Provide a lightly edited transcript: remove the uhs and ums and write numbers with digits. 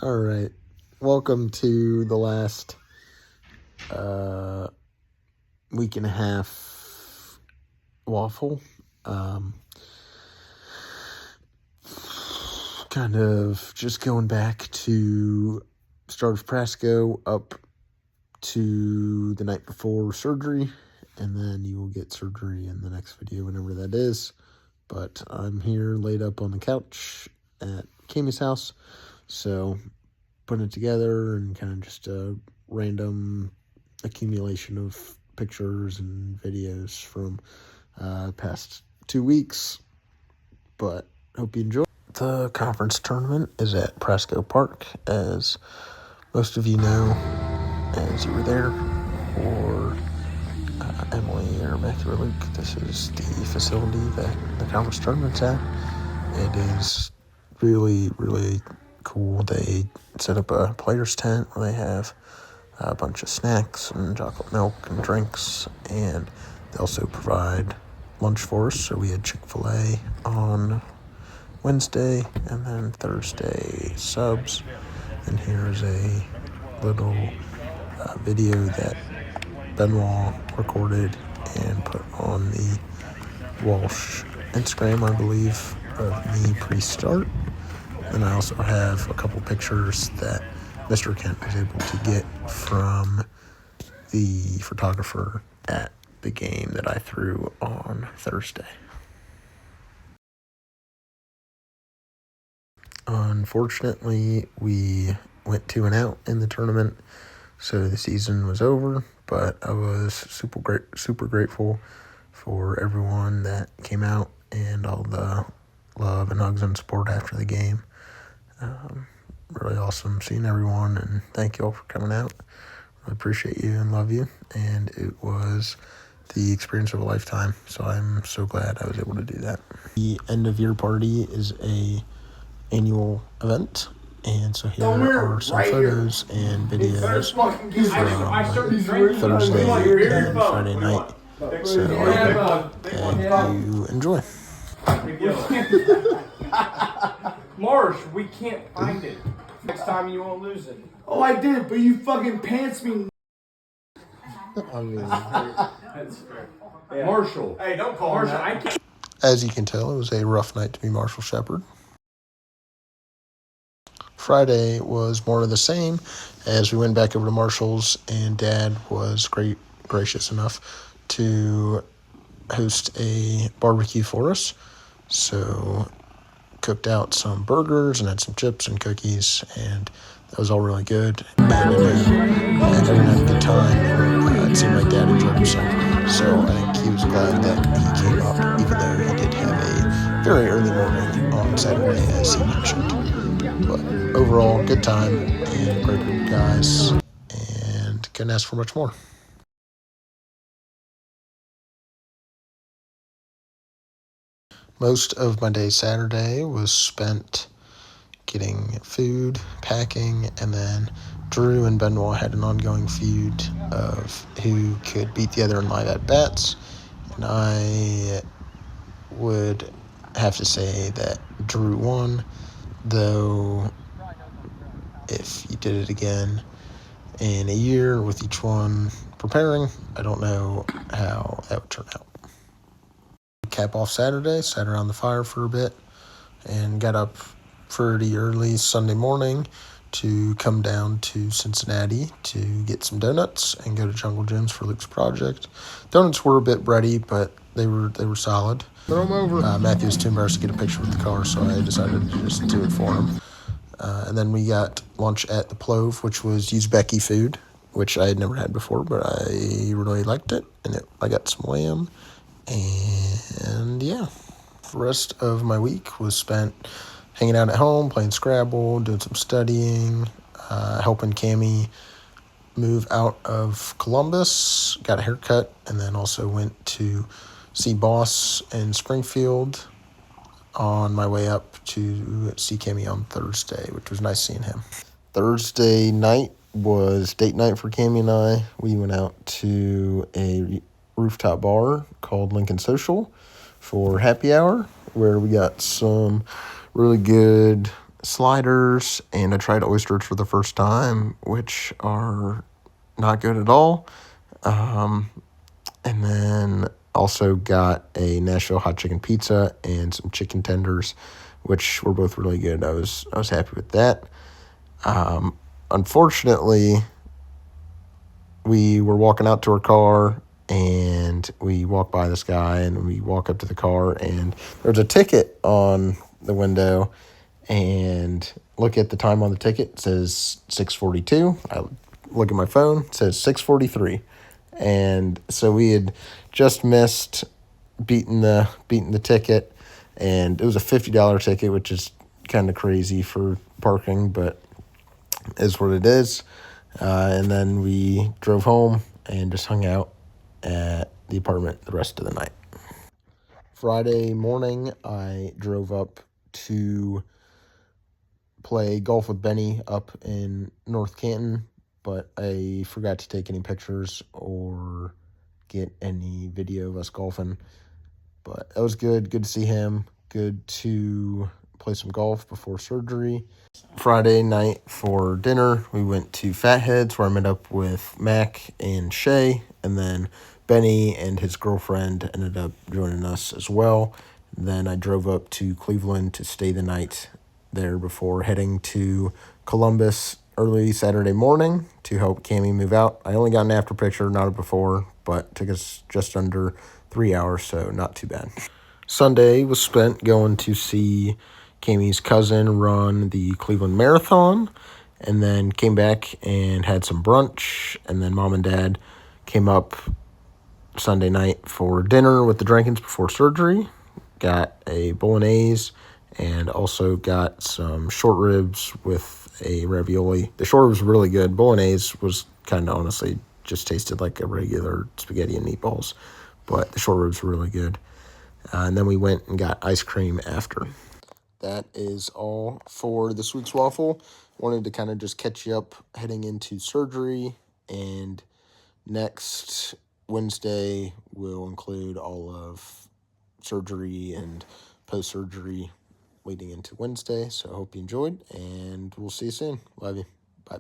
All right. Welcome to the last week and a half waffle. Kind of just going back to start of Prasco up to the night before surgery, and then you will get surgery in the next video whenever that is. But I'm here laid up on the couch at Kami's house, so putting it together and kind of just a random accumulation of pictures and videos from past 2 weeks. But hope you enjoy. The conference tournament is at Prasco Park, as most of you know, as you were there, or Emily or Matthew or Luke. This is the facility that the conference tournament's at. It is really, really cool. They set up a player's tent where they have a bunch of snacks and chocolate milk and drinks, and they also provide lunch for us. So we had Chick-fil-A on Wednesday, and then Thursday subs. And here's a little video that Benoit recorded and put on the Walsh Instagram, I believe, of me pre-start. And I also have a couple pictures that Mr. Kent was able to get from the photographer at the game that I threw on Thursday. Unfortunately, we went 2-0 in the tournament, so the season was over, but I was super grateful for everyone that came out and all the love and hugs and support after the game. Really awesome seeing everyone, and thank you all for coming out. I appreciate you and love you, and it was the experience of a lifetime, so I'm so glad I was able to do that. The end of year party is a annual event, and so here are some photos and videos from Thursday and Friday night, so I hope that you enjoy. Marsh, we can't find it. Next time you won't lose it. Oh, I did, but you fucking pants me. I mean, That's fair. Yeah. Marshall. Hey, don't call Marshall. I can't. As you can tell, it was a rough night to be Marshall Shepard. Friday was more of the same, as we went back over to Marshall's, and Dad was gracious enough to host a barbecue for us. So cooked out some burgers and had some chips and cookies, and that was all really good. And everyone had a good time, and it seemed like Dad enjoyed himself. So I think he was glad that he came up, even though he did have a very early morning on Saturday, as he mentioned. But overall, good time and great group of guys, and couldn't ask for much more. Most of my day Saturday was spent getting food, packing, and then Drew and Benoit had an ongoing feud of who could beat the other in live at bats, and I would have to say that Drew won, though if he did it again in a year with each one preparing, I don't know how that would turn out. Cap off Saturday, sat around the fire for a bit, and got up pretty early Sunday morning to come down to Cincinnati to get some donuts and go to Jungle Jim's for Luke's project. Donuts were a bit bready, but they were solid. Throw them over. Matthew was too embarrassed to get a picture with the car, so I decided to just do it for him. And then we got lunch at the Plove, which was Uzbeki food, which I had never had before, but I really liked it. And I got some lamb, and yeah. The rest of my week was spent hanging out at home, playing Scrabble, doing some studying, helping Cami move out of Columbus, got a haircut, and then also went to see Boss in Springfield on my way up to see Cami on Thursday, which was nice seeing him. Thursday night was date night for Cami and I. We went out to a rooftop bar called Lincoln Social for happy hour, where we got some really good sliders, and I tried oysters for the first time, which are not good at all. And then also got a Nashville hot chicken pizza and some chicken tenders, which were both really good. I was happy with that. Unfortunately, we were walking out to our car, and we walked by this guy, and we walk up to the car, and there's a ticket on the window, and look at the time on the ticket. It says 6:42. I look at my phone. It says 6:43. And so we had just missed beating the ticket, and it was a $50 ticket, which is kind of crazy for parking, but is what it is. And then we drove home and just hung out at the apartment the rest of the night. Friday morning, I drove up to play golf with Benny up in North Canton, but I forgot to take any pictures or get any video of us golfing. But that was good. Good to see him. Good to play some golf before surgery. Friday night for dinner, we went to Fatheads, where I met up with Mac and Shay, and then Benny and his girlfriend ended up joining us as well. Then I drove up to Cleveland to stay the night there before heading to Columbus early Saturday morning to help Cammie move out. I only got an after picture, not a before, but took us just under 3 hours, so not too bad. Sunday was spent going to see Cammie's cousin run the Cleveland Marathon, and then came back and had some brunch, and then Mom and Dad came up Sunday night for dinner with the Drankins before surgery. Got a bolognese and also got some short ribs with a ravioli. The short ribs were really good. Bolognese was kind of honestly just tasted like a regular spaghetti and meatballs, but the short ribs were really good. And then we went and got ice cream after. That is all for this week's waffle. Wanted to kind of just catch you up heading into surgery, and next Wednesday will include all of surgery and post-surgery leading into Wednesday. So I hope you enjoyed, and we'll see you soon. Love you. Bye.